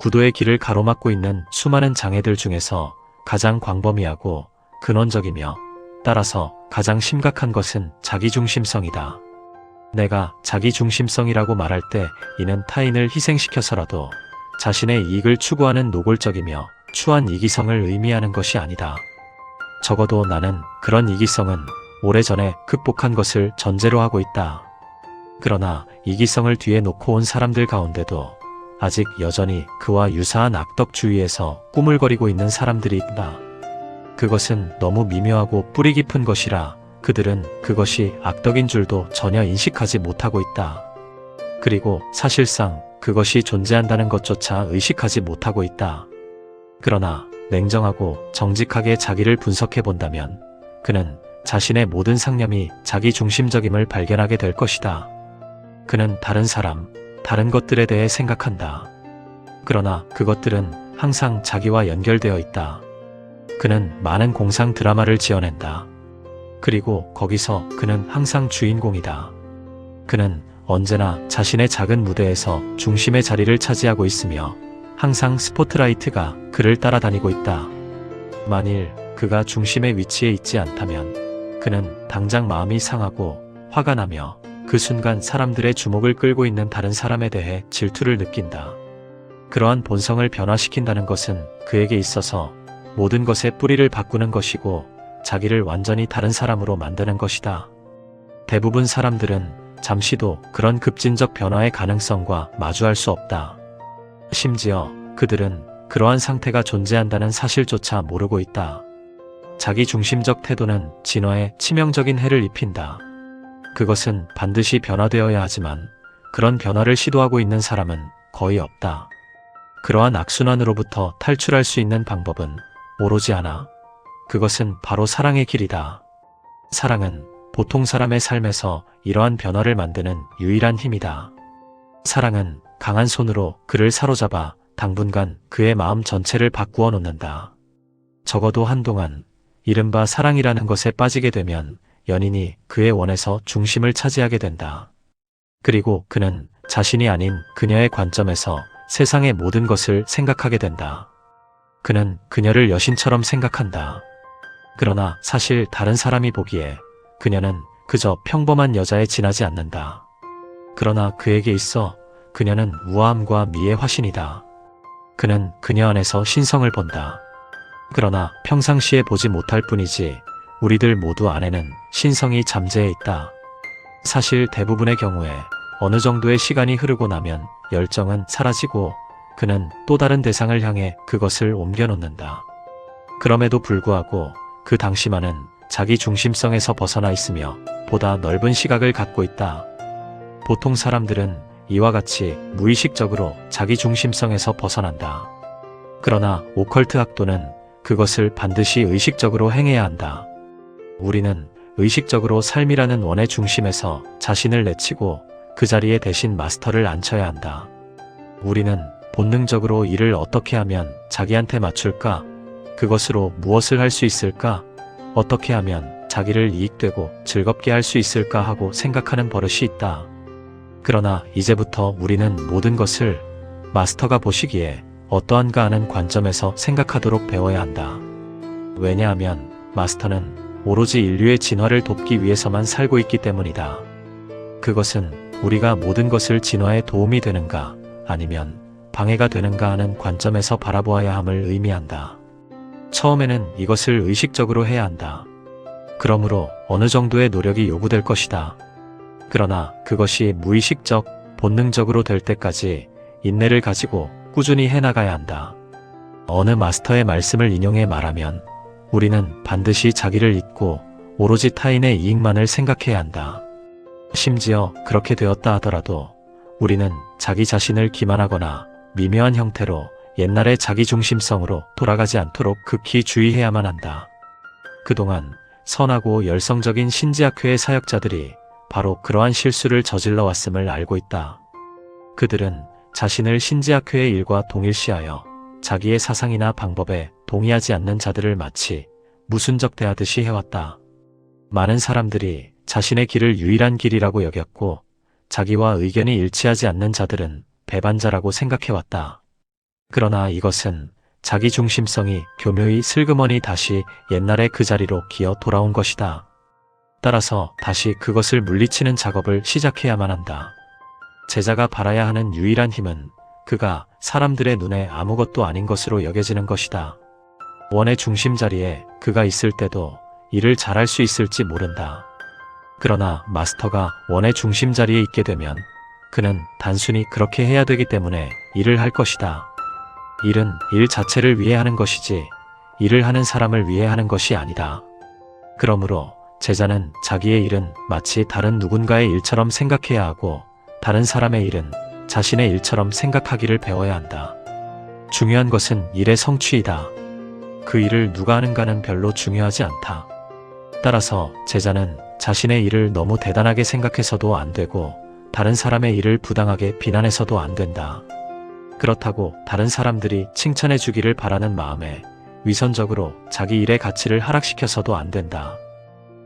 구도의 길을 가로막고 있는 수많은 장애들 중에서 가장 광범위하고 근원적이며 따라서 가장 심각한 것은 자기중심성이다. 내가 자기중심성이라고 말할 때 이는 타인을 희생시켜서라도 자신의 이익을 추구하는 노골적이며 추한 이기성을 의미하는 것이 아니다. 적어도 나는 그런 이기성은 오래전에 극복한 것을 전제로 하고 있다. 그러나 이기성을 뒤에 놓고 온 사람들 가운데도 아직 여전히 그와 유사한 악덕주의에서 꾸물거리고 있는 사람들이 있다. 그것은 너무 미묘하고 뿌리 깊은 것이라 그들은 그것이 악덕인 줄도 전혀 인식하지 못하고 있다. 그리고 사실상 그것이 존재한다는 것조차 의식하지 못하고 있다. 그러나 냉정하고 정직하게 자기를 분석해 본다면 그는 자신의 모든 상념이 자기중심적임을 발견하게 될 것이다. 그는 다른 사람, 다른 것들에 대해 생각한다. 그러나 그것들은 항상 자기와 연결되어 있다. 그는 많은 공상 드라마를 지어낸다. 그리고 거기서 그는 항상 주인공이다. 그는 언제나 자신의 작은 무대에서 중심의 자리를 차지하고 있으며 항상 스포트라이트가 그를 따라다니고 있다. 만일 그가 중심의 위치에 있지 않다면 그는 당장 마음이 상하고 화가 나며 그 순간 사람들의 주목을 끌고 있는 다른 사람에 대해 질투를 느낀다. 그러한 본성을 변화시킨다는 것은 그에게 있어서 모든 것의 뿌리를 바꾸는 것이고 자기를 완전히 다른 사람으로 만드는 것이다. 대부분 사람들은 잠시도 그런 급진적 변화의 가능성과 마주할 수 없다. 심지어 그들은 그러한 상태가 존재한다는 사실조차 모르고 있다. 자기중심적 태도는 진화에 치명적인 해를 입힌다. 그것은 반드시 변화되어야 하지만 그런 변화를 시도하고 있는 사람은 거의 없다. 그러한 악순환으로부터 탈출할 수 있는 방법은 오로지 하나. 그것은 바로 사랑의 길이다. 사랑은 보통 사람의 삶에서 이러한 변화를 만드는 유일한 힘이다. 사랑은 강한 손으로 그를 사로잡아 당분간 그의 마음 전체를 바꾸어 놓는다. 적어도 한동안 이른바 사랑이라는 것에 빠지게 되면 연인이 그의 원에서 중심을 차지하게 된다. 그리고 그는 자신이 아닌 그녀의 관점에서 세상의 모든 것을 생각하게 된다. 그는 그녀를 여신처럼 생각한다. 그러나 사실 다른 사람이 보기에 그녀는 그저 평범한 여자에 지나지 않는다. 그러나 그에게 있어 그녀는 우아함과 미의 화신이다. 그는 그녀 안에서 신성을 본다. 그러나 평상시에 보지 못할 뿐이지 우리들 모두 안에는 신성이 잠재해 있다. 사실 대부분의 경우에 어느 정도의 시간이 흐르고 나면 열정은 사라지고 그는 또 다른 대상을 향해 그것을 옮겨놓는다. 그럼에도 불구하고 그 당시만은 자기 중심성에서 벗어나 있으며 보다 넓은 시각을 갖고 있다. 보통 사람들은 이와 같이 무의식적으로 자기 중심성에서 벗어난다. 그러나 오컬트 학도는 그것을 반드시 의식적으로 행해야 한다. 우리는 의식적으로 삶이라는 원의 중심에서 자신을 내치고 그 자리에 대신 마스터를 앉혀야 한다. 우리는 본능적으로 이를 어떻게 하면 자기한테 맞출까? 그것으로 무엇을 할 수 있을까? 어떻게 하면 자기를 이익되고 즐겁게 할 수 있을까 하고 생각하는 버릇이 있다. 그러나 이제부터 우리는 모든 것을 마스터가 보시기에 어떠한가 하는 관점에서 생각하도록 배워야 한다. 왜냐하면 마스터는 오로지 인류의 진화를 돕기 위해서만 살고 있기 때문이다. 그것은 우리가 모든 것을 진화에 도움이 되는가 아니면 방해가 되는가 하는 관점에서 바라보아야 함을 의미한다. 처음에는 이것을 의식적으로 해야 한다. 그러므로 어느 정도의 노력이 요구될 것이다. 그러나 그것이 무의식적, 본능적으로 될 때까지 인내를 가지고 꾸준히 해나가야 한다. 어느 마스터의 말씀을 인용해 말하면 우리는 반드시 자기를 잊고 오로지 타인의 이익만을 생각해야 한다. 심지어 그렇게 되었다 하더라도 우리는 자기 자신을 기만하거나 미묘한 형태로 옛날의 자기중심성으로 돌아가지 않도록 극히 주의해야만 한다. 그동안 선하고 열성적인 신지학회의 사역자들이 바로 그러한 실수를 저질러 왔음을 알고 있다. 그들은 자신을 신지학회의 일과 동일시하여 자기의 사상이나 방법에 동의하지 않는 자들을 마치 무순적 대하듯이 해왔다. 많은 사람들이 자신의 길을 유일한 길이라고 여겼고 자기와 의견이 일치하지 않는 자들은 배반자라고 생각해왔다. 그러나 이것은 자기 중심성이 교묘히 슬그머니 다시 옛날의 그 자리로 기어 돌아온 것이다. 따라서 다시 그것을 물리치는 작업을 시작해야만 한다. 제자가 바라야 하는 유일한 힘은 그가 사람들의 눈에 아무것도 아닌 것으로 여겨지는 것이다. 원의 중심 자리에 그가 있을 때도 일을 잘할 수 있을지 모른다. 그러나 마스터가 원의 중심 자리에 있게 되면 그는 단순히 그렇게 해야 되기 때문에 일을 할 것이다. 일은 일 자체를 위해 하는 것이지 일을 하는 사람을 위해 하는 것이 아니다. 그러므로 제자는 자기의 일은 마치 다른 누군가의 일처럼 생각해야 하고 다른 사람의 일은 자신의 일처럼 생각하기를 배워야 한다. 중요한 것은 일의 성취이다. 그 일을 누가 하는가는 별로 중요하지 않다. 따라서 제자는 자신의 일을 너무 대단하게 생각해서도 안 되고 다른 사람의 일을 부당하게 비난해서도 안 된다. 그렇다고 다른 사람들이 칭찬해 주기를 바라는 마음에 위선적으로 자기 일의 가치를 하락시켜서도 안 된다.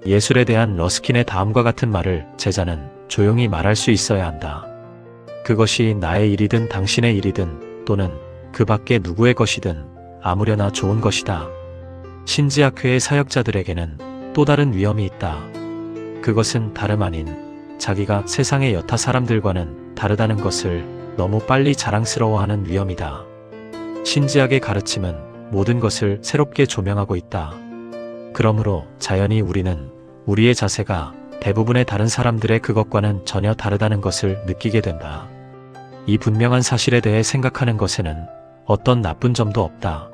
예술에 대한 러스킨의 다음과 같은 말을 제자는 조용히 말할 수 있어야 한다. 그것이 나의 일이든 당신의 일이든 또는 그 밖의 누구의 것이든 아무려나 좋은 것이다. 신지학회의 사역자들에게는 또 다른 위험이 있다. 그것은 다름 아닌 자기가 세상의 여타 사람들과는 다르다는 것을 너무 빨리 자랑스러워하는 위험이다. 신지학의 가르침은 모든 것을 새롭게 조명하고 있다. 그러므로 자연히 우리는 우리의 자세가 대부분의 다른 사람들의 그것과는 전혀 다르다는 것을 느끼게 된다. 이 분명한 사실에 대해 생각하는 것에는 어떤 나쁜 점도 없다.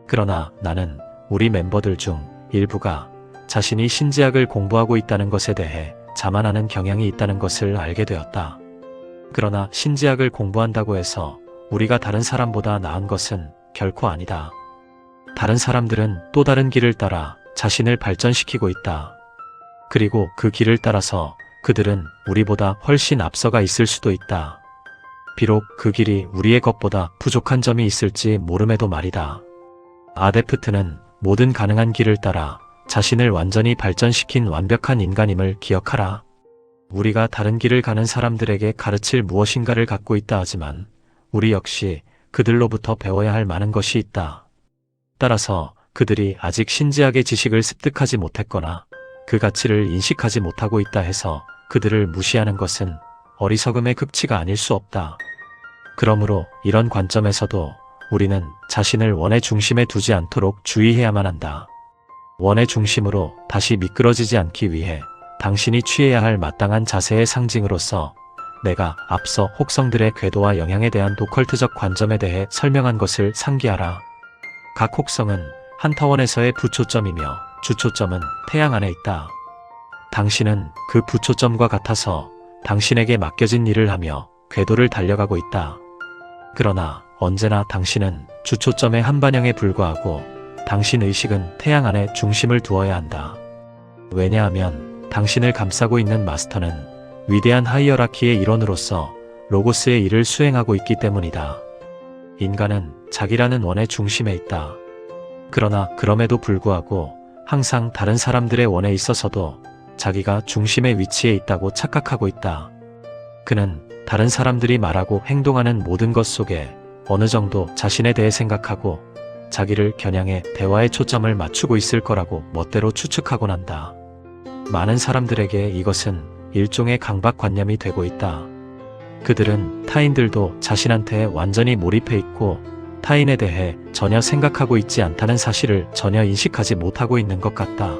그러나 나는 우리 멤버들 중 일부가 자신이 신지학을 공부하고 있다는 것에 대해 자만하는 경향이 있다는 것을 알게 되었다. 그러나 신지학을 공부한다고 해서 우리가 다른 사람보다 나은 것은 결코 아니다. 다른 사람들은 또 다른 길을 따라 자신을 발전시키고 있다. 그리고 그 길을 따라서 그들은 우리보다 훨씬 앞서가 있을 수도 있다. 비록 그 길이 우리의 것보다 부족한 점이 있을지 모름에도 말이다. 아데프트는 모든 가능한 길을 따라 자신을 완전히 발전시킨 완벽한 인간임을 기억하라. 우리가 다른 길을 가는 사람들에게 가르칠 무엇인가를 갖고 있다 하지만 우리 역시 그들로부터 배워야 할 많은 것이 있다. 따라서 그들이 아직 신지학의 지식을 습득하지 못했거나 그 가치를 인식하지 못하고 있다 해서 그들을 무시하는 것은 어리석음의 극치가 아닐 수 없다. 그러므로 이런 관점에서도 우리는 자신을 원의 중심에 두지 않도록 주의해야만 한다. 원의 중심으로 다시 미끄러지지 않기 위해 당신이 취해야 할 마땅한 자세의 상징으로서 내가 앞서 혹성들의 궤도와 영향에 대한 도컬트적 관점에 대해 설명한 것을 상기하라. 각 혹성은 한 타원에서의 부초점이며 주초점은 태양 안에 있다. 당신은 그 부초점과 같아서 당신에게 맡겨진 일을 하며 궤도를 달려가고 있다. 그러나 언제나 당신은 주초점의 한 반영에 불과하고 당신 의식은 태양 안에 중심을 두어야 한다. 왜냐하면 당신을 감싸고 있는 마스터는 위대한 하이어라키의 일원으로서 로고스의 일을 수행하고 있기 때문이다. 인간은 자기라는 원의 중심에 있다. 그러나 그럼에도 불구하고 항상 다른 사람들의 원에 있어서도 자기가 중심의 위치에 있다고 착각하고 있다. 그는 다른 사람들이 말하고 행동하는 모든 것 속에 어느 정도 자신에 대해 생각하고 자기를 겨냥해 대화에 초점을 맞추고 있을 거라고 멋대로 추측하곤 한다. 많은 사람들에게 이것은 일종의 강박관념이 되고 있다. 그들은 타인들도 자신한테 완전히 몰입해 있고 타인에 대해 전혀 생각하고 있지 않다는 사실을 전혀 인식하지 못하고 있는 것 같다.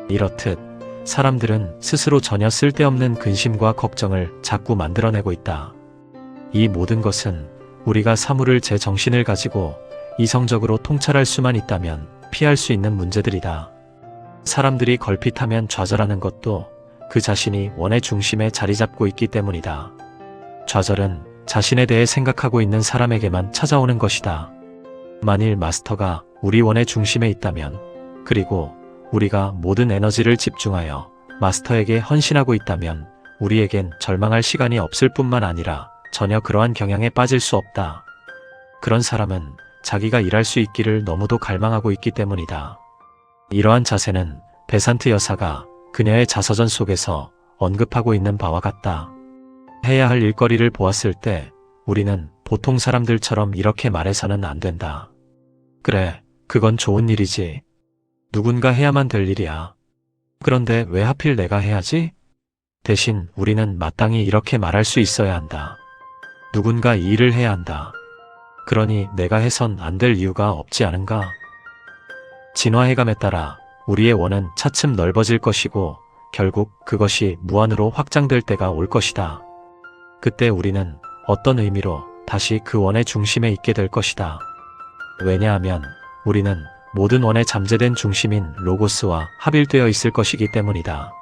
이렇듯 사람들은 스스로 전혀 쓸데없는 근심과 걱정을 자꾸 만들어내고 있다. 이 모든 것은 우리가 사물을 제 정신을 가지고 이성적으로 통찰할 수만 있다면 피할 수 있는 문제들이다. 사람들이 걸핏하면 좌절하는 것도 그 자신이 원의 중심에 자리 잡고 있기 때문이다. 좌절은 자신에 대해 생각하고 있는 사람에게만 찾아오는 것이다. 만일 마스터가 우리 원의 중심에 있다면, 그리고 우리가 모든 에너지를 집중하여 마스터에게 헌신하고 있다면 우리에겐 절망할 시간이 없을 뿐만 아니라 전혀 그러한 경향에 빠질 수 없다. 그런 사람은 자기가 일할 수 있기를 너무도 갈망하고 있기 때문이다. 이러한 자세는 베산트 여사가 그녀의 자서전 속에서 언급하고 있는 바와 같다. 해야 할 일거리를 보았을 때 우리는 보통 사람들처럼 이렇게 말해서는 안 된다. 그래, 그건 좋은 일이지. 누군가 해야만 될 일이야. 그런데 왜 하필 내가 해야지? 대신 우리는 마땅히 이렇게 말할 수 있어야 한다. 누군가 이 일을 해야 한다. 그러니 내가 해선 안 될 이유가 없지 않은가? 진화해감에 따라 우리의 원은 차츰 넓어질 것이고 결국 그것이 무한으로 확장될 때가 올 것이다. 그때 우리는 어떤 의미로 다시 그 원의 중심에 있게 될 것이다. 왜냐하면 우리는 모든 원의 잠재된 중심인 로고스와 합일되어 있을 것이기 때문이다.